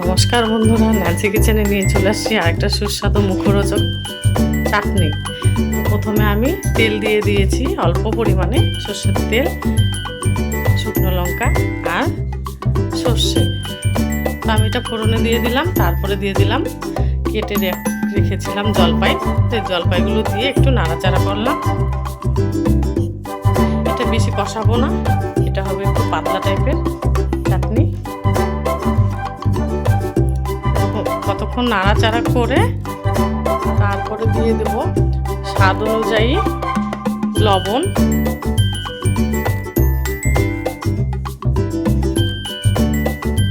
নমস্কার বন্ধুরা, ন্যান্সি কিচেনে নিয়ে চলে আসছি আরেকটা সুস্বাদু মুখরোচক চাটনি। প্রথমে আমি তেল দিয়ে দিয়েছি অল্প পরিমাণে, সর্ষের তেল, শুকনো লঙ্কা আর সর্ষে। তো আমি এটা ফোড়নে দিয়ে দিলাম। তারপরে দিয়ে দিলাম কেটে রেখেছিলাম জলপাই। সেই জলপাইগুলো দিয়ে একটু নাড়াচাড়া করলাম। এটা বেশি কষাবো না, এটা হবে একটু পাতলা টাইপের চাটনি। কতক্ষণ নাড়াচাড়া করে তারপরে দিয়ে দেব স্বাদ অনুযায়ী লবণ,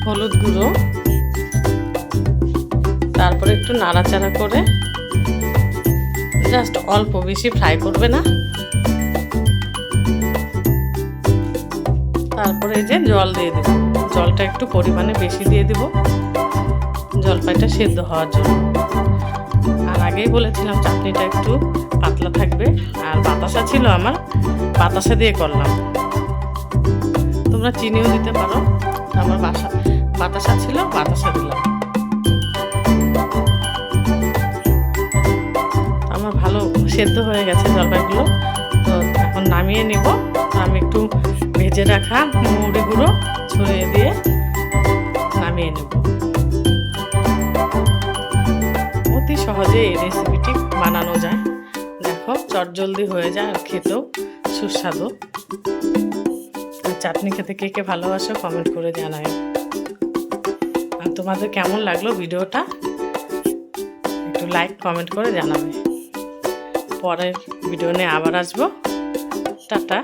হলুদ গুঁড়ো। তারপরে একটু নাড়াচাড়া করে জাস্ট অল্প, বেশি ফ্রাই করবে না। তারপরে এই যে জল দিয়ে দেব, জলটা একটু পরিমাণে বেশি দিয়ে দেব জলপাইটা সেদ্ধ হওয়ার জন্য। আর আগেই বলেছিলাম চাটনিটা একটু পাতলা থাকবে। আর বাতাসা ছিল আমার, বাতাসা দিয়ে করলাম। তোমরা চিনিও দিতে পারো, আমার বাতাসা ছিল, বাতাসা দিলাম। আমার ভালো সেদ্ধ হয়ে গেছে জলপাইগুলো। তো এখন নামিয়ে নেব। আমি একটু ভেজে রাখা মৌরি গুঁড়ো ছড়িয়ে দিয়ে নামিয়ে নেব। অতি সহজে এই রেসিপিটি বানানো যায়। দেখো, চটজলদি হয়ে যায় আর খেতেও সুস্বাদু। আর চাটনি খেতে কে কে ভালোবাসো কমেন্ট করে জানায়। আর তোমাদের কেমন লাগলো ভিডিওটা একটু লাইক কমেন্ট করে জানাবে। পরের ভিডিও নিয়ে আবার আসবো। টাটা।